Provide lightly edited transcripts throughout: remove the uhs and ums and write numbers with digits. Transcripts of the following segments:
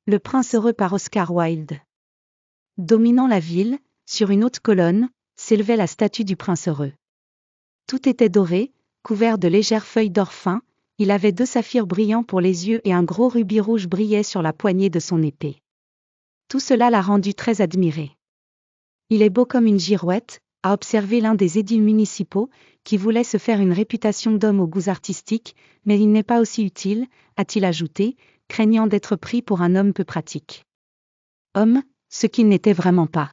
Le Prince heureux par Oscar Wilde. Dominant la ville, sur une haute colonne, s'élevait la statue du Prince heureux. Tout était doré, couvert de légères feuilles d'or fin, il avait 2 saphirs brillants pour les yeux et un gros rubis rouge brillait sur la poignée de son épée. Tout cela l'a rendu très admiré. Il est beau comme une girouette, a observé l'un des édiles municipaux, qui voulait se faire une réputation d'homme aux goûts artistiques, mais il n'est pas aussi utile, a-t-il ajouté, craignant d'être pris pour un homme peu pratique. Homme, ce qu'il n'était vraiment pas.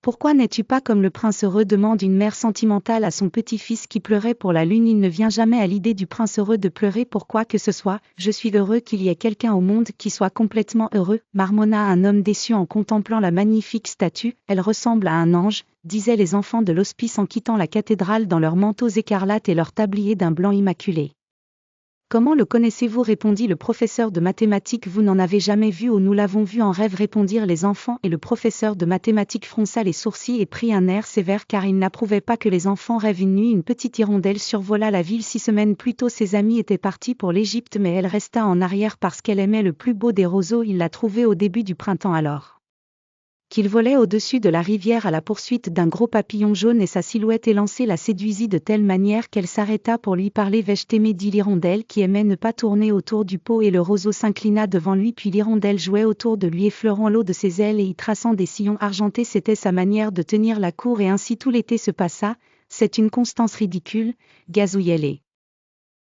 Pourquoi n'es-tu pas comme le prince heureux, demande une mère sentimentale à son petit-fils qui pleurait pour la lune. Il ne vient jamais à l'idée du prince heureux de pleurer pour quoi que ce soit. Je suis heureux qu'il y ait quelqu'un au monde qui soit complètement heureux, marmonna un homme déçu en contemplant la magnifique statue. Elle ressemble à un ange, disaient les enfants de l'hospice en quittant la cathédrale dans leurs manteaux écarlates et leurs tabliers d'un blanc immaculé. Comment le connaissez-vous, répondit le professeur de mathématiques. Vous n'en avez jamais vu ou nous l'avons vu en rêve, répondirent les enfants, et le professeur de mathématiques fronça les sourcils et prit un air sévère car il n'approuvait pas que les enfants rêvent. Une nuit, une petite hirondelle survola la ville. 6 semaines plus tôt, ses amis étaient partis pour l'Égypte, mais elle resta en arrière parce qu'elle aimait le plus beau des roseaux. Il l'a trouvé au début du printemps alors qu'il volait au-dessus de la rivière à la poursuite d'un gros papillon jaune, et sa silhouette élancée la séduisit de telle manière qu'elle s'arrêta pour lui parler. Vais-je t'aimer, dit l'hirondelle qui aimait ne pas tourner autour du pot, et le roseau s'inclina devant lui, puis l'hirondelle jouait autour de lui effleurant l'eau de ses ailes et y traçant des sillons argentés. C'était sa manière de tenir la cour et ainsi tout l'été se passa. C'est une constance ridicule, gazouillait-elle.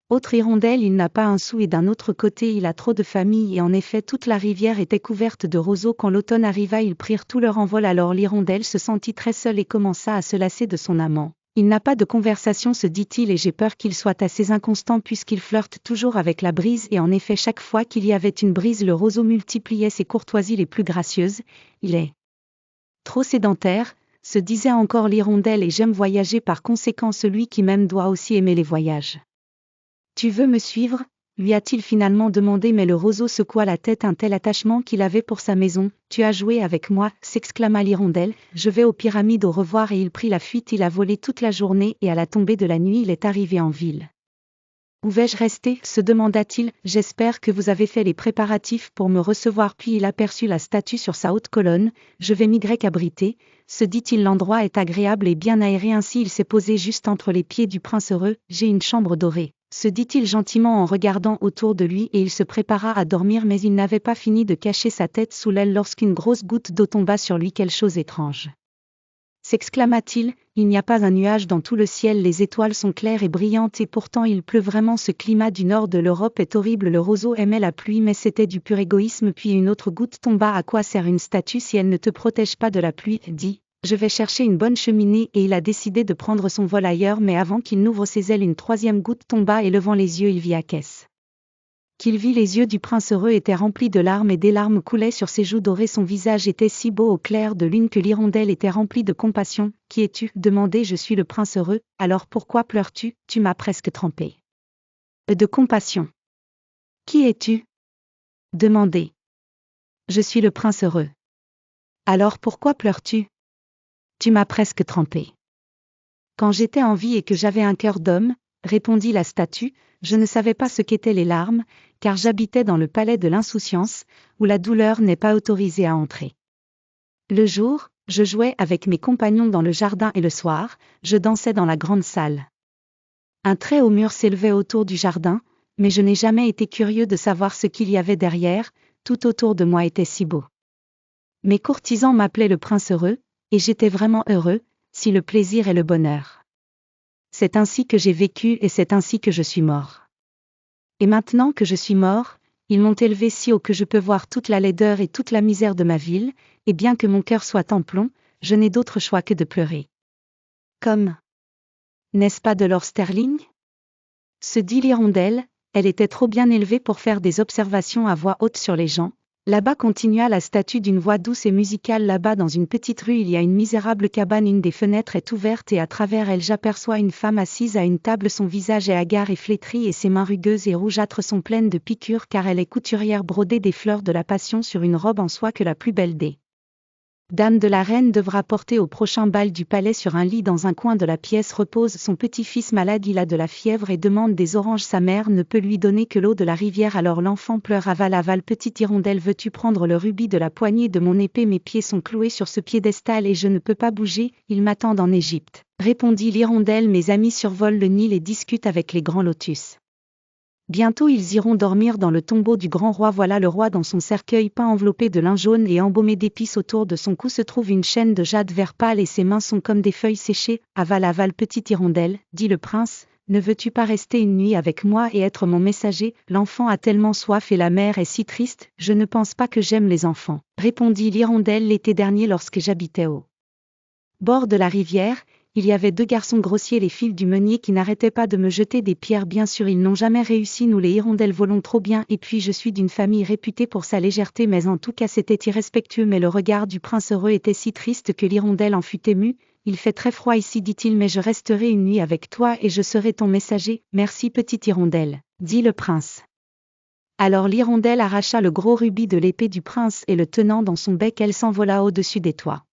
Autre hirondelle, il n'a pas un sou et d'un autre côté il a trop de famille. Et en effet toute la rivière était couverte de roseaux. Quand l'automne arriva, ils prirent tout leur envol. Alors l'hirondelle se sentit très seule et commença à se lasser de son amant. Il n'a pas de conversation, se dit-il, et j'ai peur qu'il soit assez inconstant puisqu'il flirte toujours avec la brise. Et en effet chaque fois qu'il y avait une brise, le roseau multipliait ses courtoisies les plus gracieuses. Il est trop sédentaire, se disait encore l'hirondelle, et j'aime voyager, par conséquent celui qui m'aime doit aussi aimer les voyages. Tu veux me suivre, lui a-t-il finalement demandé, mais le roseau secoua la tête, un tel attachement qu'il avait pour sa maison. Tu as joué avec moi, s'exclama l'hirondelle, je vais aux pyramides, au revoir, et il prit la fuite. Il a volé toute la journée et à la tombée de la nuit il est arrivé en ville. Où vais-je rester, se demanda-t-il, j'espère que vous avez fait les préparatifs pour me recevoir. Puis il aperçut la statue sur sa haute colonne, je vais m'y abriter, se dit-il, l'endroit est agréable et bien aéré, ainsi il s'est posé juste entre les pieds du prince heureux, j'ai une chambre dorée, se dit-il gentiment en regardant autour de lui, et il se prépara à dormir, mais il n'avait pas fini de cacher sa tête sous l'aile lorsqu'une grosse goutte d'eau tomba sur lui. Quelle chose étrange, s'exclama-t-il, il n'y a pas un nuage dans tout le ciel, les étoiles sont claires et brillantes et pourtant il pleut vraiment. Ce climat du nord de l'Europe est horrible. Le roseau aimait la pluie mais c'était du pur égoïsme. Puis une autre goutte tomba. À quoi sert une statue si elle ne te protège pas de la pluie, dit, je vais chercher une bonne cheminée, et il a décidé de prendre son vol ailleurs, mais avant qu'il n'ouvre ses ailes une 3e goutte tomba et levant les yeux il vit Akès. Qu'il vit les yeux du prince heureux étaient remplis de larmes et des larmes coulaient sur ses joues dorées. Son visage était si beau au clair de lune que l'hirondelle était remplie de compassion. Qui es-tu, demandai, je suis le prince heureux, alors pourquoi pleures-tu, tu m'as presque trempé. De compassion. Qui es-tu, demandai. Je suis le prince heureux. Alors pourquoi pleures-tu, tu m'as presque trempé. Quand j'étais en vie et que j'avais un cœur d'homme, répondit la statue, je ne savais pas ce qu'étaient les larmes, car j'habitais dans le palais de l'insouciance, où la douleur n'est pas autorisée à entrer. Le jour, je jouais avec mes compagnons dans le jardin et le soir, je dansais dans la grande salle. Un très haut mur s'élevait autour du jardin, mais je n'ai jamais été curieux de savoir ce qu'il y avait derrière, tout autour de moi était si beau. Mes courtisans m'appelaient le prince heureux, et j'étais vraiment heureux, si le plaisir est le bonheur. C'est ainsi que j'ai vécu et c'est ainsi que je suis mort. Et maintenant que je suis mort, ils m'ont élevé si haut que je peux voir toute la laideur et toute la misère de ma ville, et bien que mon cœur soit en plomb, je n'ai d'autre choix que de pleurer. Comme, n'est-ce pas de l'or sterling ? Se dit l'hirondelle, elle était trop bien élevée pour faire des observations à voix haute sur les gens. Là-bas, continua la statue d'une voix douce et musicale, là-bas dans une petite rue il y a une misérable cabane, une des fenêtres est ouverte et à travers elle j'aperçois une femme assise à une table, son visage est hagard et flétri et ses mains rugueuses et rougeâtres sont pleines de piqûres car elle est couturière, brodée des fleurs de la passion sur une robe en soie que la plus belle des Dame de la reine devra porter au prochain bal du palais sur un lit dans un coin de la pièce repose son petit-fils malade, il a de la fièvre et demande des oranges, sa mère ne peut lui donner que l'eau de la rivière, alors l'enfant pleure, aval aval, petite hirondelle, veux-tu prendre le rubis de la poignée de mon épée, mes pieds sont cloués sur ce piédestal et je ne peux pas bouger, ils m'attendent en Égypte, répondit l'hirondelle, mes amis survolent le Nil et discutent avec les grands lotus. Bientôt ils iront dormir dans le tombeau du grand roi, voilà le roi dans son cercueil peint enveloppé de lin jaune et embaumé d'épices, autour de son cou se trouve une chaîne de jade vert pâle et ses mains sont comme des feuilles séchées, aval aval, petite hirondelle, dit le prince, ne veux-tu pas rester une nuit avec moi et être mon messager, l'enfant a tellement soif et la mère est si triste, je ne pense pas que j'aime les enfants, répondit l'hirondelle, l'été dernier lorsque j'habitais au bord de la rivière, il y avait 2 garçons grossiers, les fils du meunier, qui n'arrêtaient pas de me jeter des pierres, bien sûr ils n'ont jamais réussi, nous les hirondelles volons trop bien et puis je suis d'une famille réputée pour sa légèreté, mais en tout cas c'était irrespectueux, mais le regard du prince heureux était si triste que l'hirondelle en fut émue, il fait très froid ici, dit-il, mais je resterai une nuit avec toi et je serai ton messager, merci petite hirondelle, dit le prince. Alors l'hirondelle arracha le gros rubis de l'épée du prince et le tenant dans son bec, elle s'envola au-dessus des toits.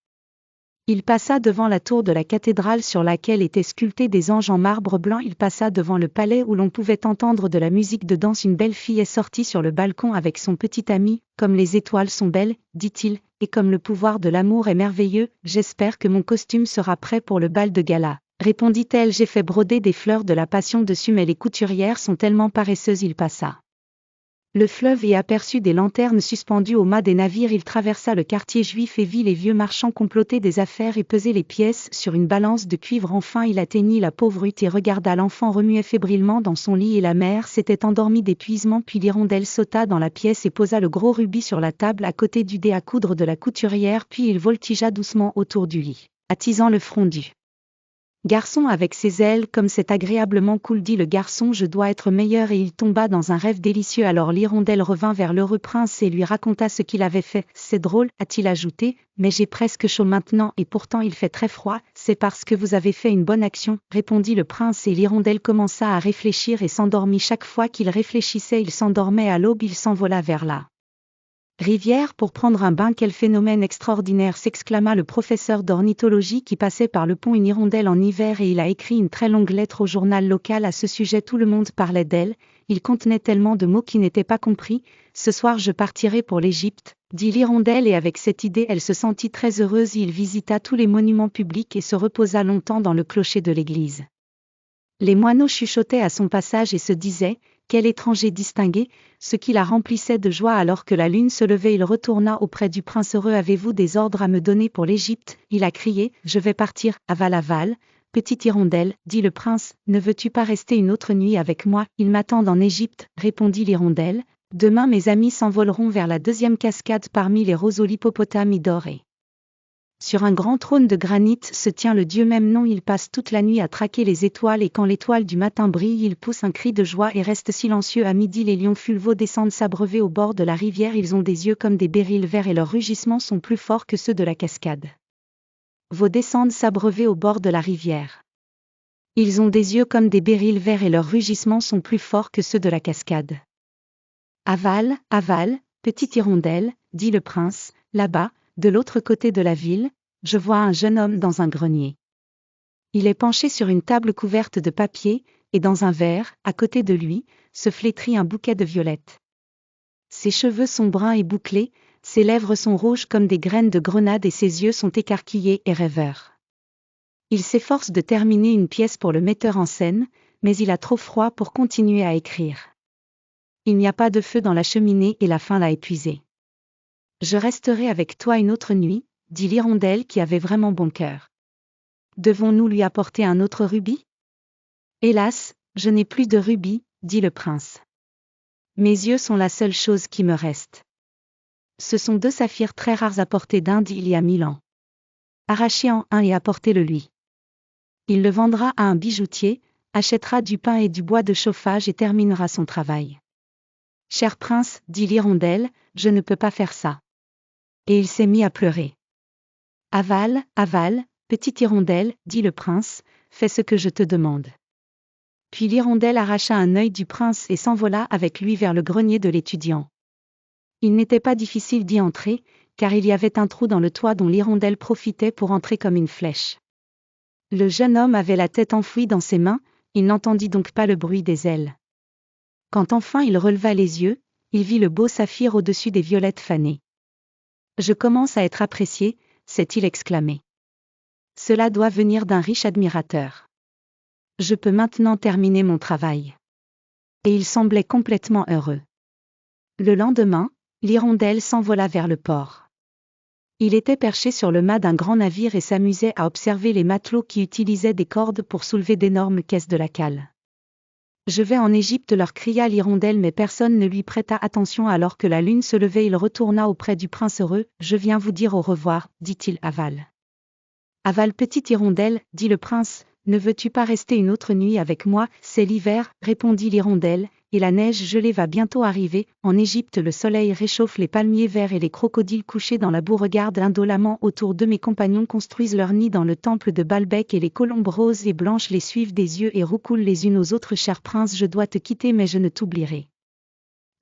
Il passa devant la tour de la cathédrale sur laquelle étaient sculptés des anges en marbre blanc, il passa devant le palais où l'on pouvait entendre de la musique de danse, une belle fille est sortie sur le balcon avec son petit ami, comme les étoiles sont belles, dit-il, et comme le pouvoir de l'amour est merveilleux, j'espère que mon costume sera prêt pour le bal de gala, répondit-elle, j'ai fait broder des fleurs de la passion dessus mais les couturières sont tellement paresseuses, il passa le fleuve et aperçut des lanternes suspendues au mât des navires, il traversa le quartier juif et vit les vieux marchands comploter des affaires et peser les pièces sur une balance de cuivre, enfin il atteignit la pauvre hutte et regarda l'enfant remuer fébrilement dans son lit et la mère s'était endormie d'épuisement, puis l'hirondelle sauta dans la pièce et posa le gros rubis sur la table à côté du dé à coudre de la couturière, puis il voltigea doucement autour du lit, attisant le front du garçon avec ses ailes, comme c'est agréablement cool, dit le garçon, je dois être meilleur, et il tomba dans un rêve délicieux. Alors l'hirondelle revint vers l'heureux prince et lui raconta ce qu'il avait fait. C'est drôle, a-t-il ajouté, mais j'ai presque chaud maintenant et pourtant il fait très froid, c'est parce que vous avez fait une bonne action, répondit le prince, et l'hirondelle commença à réfléchir et s'endormit. Chaque fois qu'il réfléchissait, il s'endormait. À l'aube, il s'envola vers la rivière pour prendre un bain. Quel phénomène extraordinaire, s'exclama le professeur d'ornithologie qui passait par le pont, une hirondelle en hiver, et il a écrit une très longue lettre au journal local à ce sujet, tout le monde parlait d'elle, il contenait tellement de mots qui n'étaient pas compris. Ce soir je partirai pour l'Égypte, dit l'hirondelle, et avec cette idée elle se sentit très heureuse. Il visita tous les monuments publics et se reposa longtemps dans le clocher de l'église. Les moineaux chuchotaient à son passage et se disaient, quel étranger distingué, ce qui la remplissait de joie. Alors que la lune se levait, il retourna auprès du prince heureux. Avez-vous des ordres à me donner pour l'Égypte? Il a crié, je vais partir, aval aval, petite hirondelle, dit le prince, ne veux-tu pas rester une autre nuit avec moi? Ils m'attendent en Égypte, répondit l'hirondelle, demain mes amis s'envoleront vers la 2e cascade parmi les roseaux, l'hippopotame y dort et sur un grand trône de granit se tient le dieu même nom. Il passe toute la nuit à traquer les étoiles et quand l'étoile du matin brille, il pousse un cri de joie et reste silencieux. À midi, les lions fulvaux descendent s'abreuver au bord de la rivière. Ils ont des yeux comme des béryls verts et leurs rugissements sont plus forts que ceux de la cascade. Veaux descendent s'abreuver au bord de la rivière. Ils ont des yeux comme des béryls verts et leurs rugissements sont plus forts que ceux de la cascade. Aval, aval, petite hirondelle, dit le prince, là-bas, de l'autre côté de la ville, je vois un jeune homme dans un grenier. Il est penché sur une table couverte de papier, et dans un verre, à côté de lui, se flétrit un bouquet de violettes. Ses cheveux sont bruns et bouclés, ses lèvres sont rouges comme des graines de grenade et ses yeux sont écarquillés et rêveurs. Il s'efforce de terminer une pièce pour le metteur en scène, mais il a trop froid pour continuer à écrire. Il n'y a pas de feu dans la cheminée et la faim l'a épuisé. Je resterai avec toi une autre nuit, dit l'hirondelle qui avait vraiment bon cœur. Devons-nous lui apporter un autre rubis? Hélas, je n'ai plus de rubis, dit le prince. Mes yeux sont la seule chose qui me reste. Ce sont 2 saphirs très rares apportés d'Inde il y a 1000 ans. Arrachez-en un et apportez-le lui. Il le vendra à un bijoutier, achètera du pain et du bois de chauffage et terminera son travail. Cher prince, dit l'hirondelle, je ne peux pas faire ça. Et il s'est mis à pleurer. Aval, aval, petite hirondelle, dit le prince, fais ce que je te demande. Puis l'hirondelle arracha un œil du prince et s'envola avec lui vers le grenier de l'étudiant. Il n'était pas difficile d'y entrer, car il y avait un trou dans le toit dont l'hirondelle profitait pour entrer comme une flèche. Le jeune homme avait la tête enfouie dans ses mains, il n'entendit donc pas le bruit des ailes. Quand enfin il releva les yeux, il vit le beau saphir au-dessus des violettes fanées. « Je commence à être apprécié », s'est-il exclamé. « Cela doit venir d'un riche admirateur. Je peux maintenant terminer mon travail. » Et il semblait complètement heureux. Le lendemain, l'hirondelle s'envola vers le port. Il était perché sur le mât d'un grand navire et s'amusait à observer les matelots qui utilisaient des cordes pour soulever d'énormes caisses de la cale. « Je vais en Égypte » leur cria l'hirondelle, mais personne ne lui prêta attention. Alors que la lune se levait, il retourna auprès du prince heureux. « Je viens vous dire au revoir, dit-il à Aval. »« Aval, petite hirondelle, dit le prince, ne veux-tu pas rester une autre nuit avec moi ? C'est l'hiver, répondit l'hirondelle, et la neige gelée va bientôt arriver. En Égypte, le soleil réchauffe les palmiers verts et les crocodiles couchés dans la boue regardent indolemment autour d'eux. Mes compagnons construisent leur nid dans le temple de Baalbek et les colombes roses et blanches les suivent des yeux et roucoulent les unes aux autres. Cher prince, je dois te quitter, mais je ne t'oublierai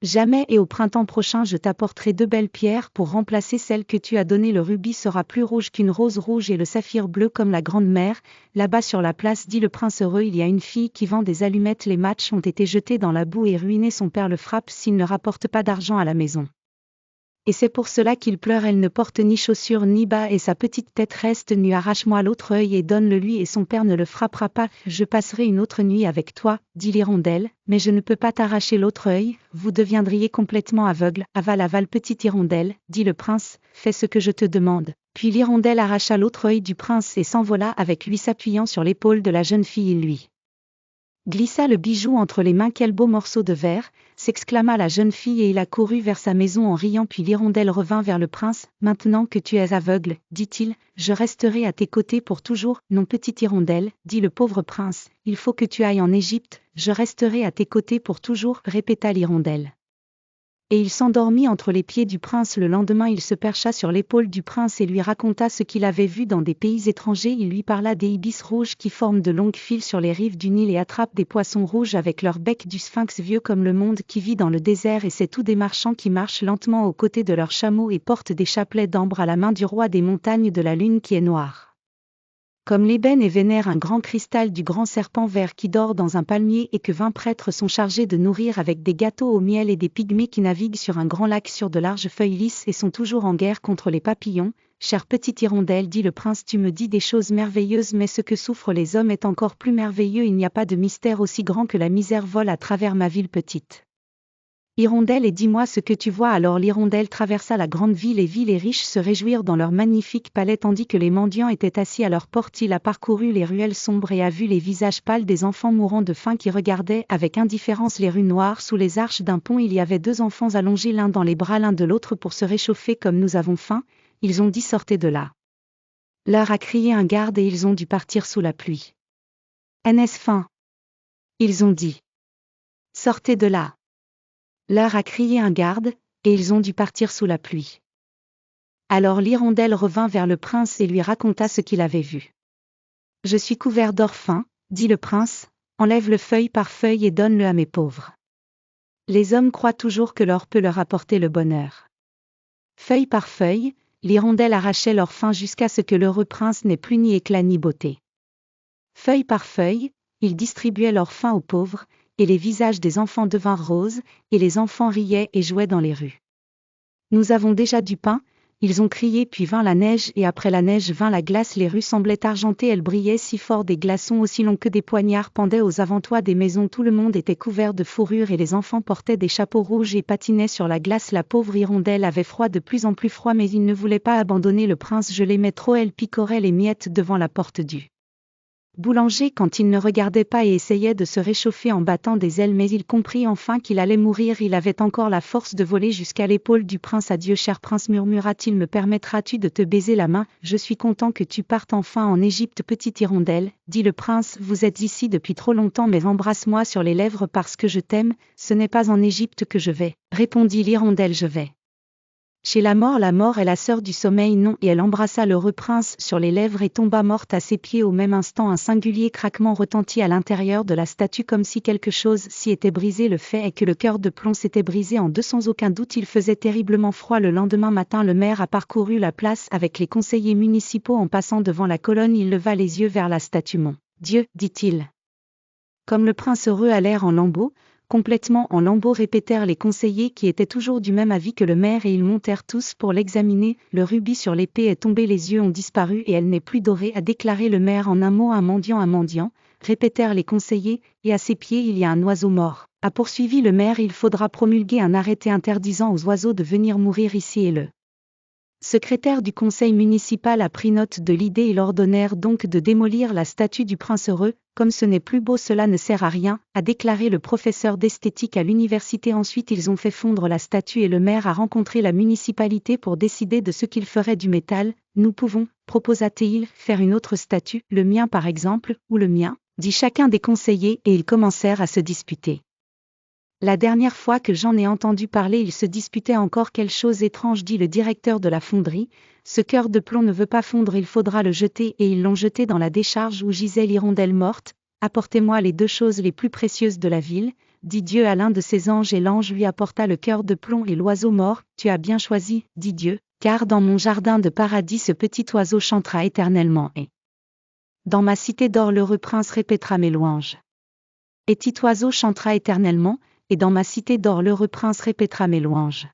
jamais, et au printemps prochain je t'apporterai 2 belles pierres pour remplacer celles que tu as données. Le rubis sera plus rouge qu'une rose rouge et le saphir bleu comme la grande mer. Là-bas sur la place, dit le prince heureux, il y a une fille qui vend des allumettes. Les matchs ont été jetés dans la boue et ruinés. Son père le frappe s'il ne rapporte pas d'argent à la maison. Et c'est pour cela qu'il pleure. Elle ne porte ni chaussures ni bas et sa petite tête reste nue. Arrache-moi l'autre œil et donne-le lui et son père ne le frappera pas. Je passerai une autre nuit avec toi, dit l'hirondelle, mais je ne peux pas t'arracher l'autre œil, vous deviendriez complètement aveugle. Aval, aval, petite hirondelle, dit le prince, fais ce que je te demande. Puis l'hirondelle arracha l'autre œil du prince et s'envola avec lui, s'appuyant sur l'épaule de la jeune fille. Il lui glissa le bijou entre les mains. Quel beau morceau de verre, s'exclama la jeune fille et il accourut vers sa maison en riant. Puis l'hirondelle revint vers le prince. Maintenant que tu es aveugle, dit-il, je resterai à tes côtés pour toujours. Non, petite hirondelle, dit le pauvre prince, il faut que tu ailles en Égypte. Je resterai à tes côtés pour toujours, répéta l'hirondelle. Et il s'endormit entre les pieds du prince. Le lendemain, il se percha sur l'épaule du prince et lui raconta ce qu'il avait vu dans des pays étrangers. Il lui parla des ibis rouges qui forment de longues files sur les rives du Nil et attrapent des poissons rouges avec leur bec, du sphinx vieux comme le monde qui vit dans le désert, et c'est tous des marchands qui marchent lentement aux côtés de leurs chameaux et portent des chapelets d'ambre à la main, du roi des montagnes de la lune qui est noire comme l'ébène, et vénère un grand cristal du grand serpent vert qui dort dans un palmier, et que 20 prêtres sont chargés de nourrir avec des gâteaux au miel, et des pygmées qui naviguent sur un grand lac sur de larges feuilles lisses et sont toujours en guerre contre les papillons. Chère petite hirondelle, dit le prince, tu me dis des choses merveilleuses, mais ce que souffrent les hommes est encore plus merveilleux. Il n'y a pas de mystère aussi grand que la misère vole à travers ma ville petite hirondelle, et dis-moi ce que tu vois. Alors l'hirondelle traversa la grande ville, et vit les riches se réjouir dans leur magnifique palais tandis que les mendiants étaient assis à leur porte. Il a parcouru les ruelles sombres et a vu les visages pâles des enfants mourant de faim qui regardaient avec indifférence les rues noires. Sous les arches d'un pont, il y avait 2 enfants allongés l'un dans les bras l'un de l'autre pour se réchauffer. Comme nous avons faim, ils ont dit, sortez de là. L'heure a crié un garde et ils ont dû partir sous la pluie. N'est-ce faim? Ils ont dit. Sortez de là. L'heure a crié un garde, et ils ont dû partir sous la pluie. Alors l'hirondelle revint vers le prince et lui raconta ce qu'il avait vu. Je suis couvert d'or fin, dit le prince, enlève-le feuille par feuille et donne-le à mes pauvres. Les hommes croient toujours que l'or peut leur apporter le bonheur. Feuille par feuille, l'hirondelle arrachait l'or fin jusqu'à ce que l'heureux prince n'ait plus ni éclat ni beauté. Feuille par feuille, il distribuait l'or fin aux pauvres, et les visages des enfants devinrent roses, et les enfants riaient et jouaient dans les rues. Nous avons déjà du pain, ils ont crié, puis vint la neige et après la neige vint la glace. Les rues semblaient argentées, elles brillaient si fort, des glaçons aussi longs que des poignards pendaient aux avantoirs des maisons. Tout le monde était couvert de fourrure et les enfants portaient des chapeaux rouges et patinaient sur la glace. La pauvre hirondelle avait froid, de plus en plus froid, mais il ne voulait pas abandonner le prince. Je l'aimais trop. Elle picorait les miettes devant la porte du boulanger quand il ne regardait pas et essayait de se réchauffer en battant des ailes, mais il comprit enfin qu'il allait mourir. Il avait encore la force de voler jusqu'à l'épaule du prince. Adieu cher prince, murmura-t-il, me permettras-tu de te baiser la main? Je suis content que tu partes enfin en Égypte, petite hirondelle, dit le prince, vous êtes ici depuis trop longtemps, mais embrasse-moi sur les lèvres parce que je t'aime. Ce n'est pas en Égypte que je vais, répondit l'hirondelle, je vais Chez la mort est la sœur du sommeil, non, et elle embrassa l'heureux prince sur les lèvres et tomba morte à ses pieds. Au même instant, un singulier craquement retentit à l'intérieur de la statue comme si quelque chose s'y était brisé. Le fait est que le cœur de plomb s'était brisé en deux sans aucun doute. Il faisait terriblement froid. Le lendemain matin, le maire a parcouru la place avec les conseillers municipaux. En passant devant la colonne, il leva les yeux vers la statue. Mon Dieu, dit-il. Comme le prince heureux a l'air en lambeaux, complètement en lambeaux, répétèrent les conseillers qui étaient toujours du même avis que le maire, et ils montèrent tous pour l'examiner. Le rubis sur l'épée est tombé, les yeux ont disparu et elle n'est plus dorée, a déclaré le maire en un mot. Un mendiant, répétèrent les conseillers, et à ses pieds il y a un oiseau mort. A poursuivi le maire, il faudra promulguer un arrêté interdisant aux oiseaux de venir mourir ici. Et le secrétaire du conseil municipal a pris note de l'idée. Ils ordonnèrent donc de démolir la statue du prince heureux. Comme ce n'est plus beau, cela ne sert à rien, a déclaré le professeur d'esthétique à l'université. Ensuite ils ont fait fondre la statue et le maire a rencontré la municipalité pour décider de ce qu'il ferait du métal. Nous pouvons, proposa-t-il, faire une autre statue, le mien par exemple, ou le mien, dit chacun des conseillers, et ils commencèrent à se disputer. La dernière fois que j'en ai entendu parler, ils se disputaient encore. Quelle chose étrange, dit le directeur de la fonderie. Ce cœur de plomb ne veut pas fondre, il faudra le jeter. Et ils l'ont jeté dans la décharge où gisait l'hirondelle morte. Apportez-moi les deux choses les plus précieuses de la ville, dit Dieu à l'un de ses anges, et l'ange lui apporta le cœur de plomb et l'oiseau mort. Tu as bien choisi, dit Dieu, car dans mon jardin de paradis ce petit oiseau chantera éternellement, et dans ma cité d'or l'heureux prince répétera mes louanges. Et petit oiseau chantera éternellement, et dans ma cité d'or l'heureux prince répétera mes louanges.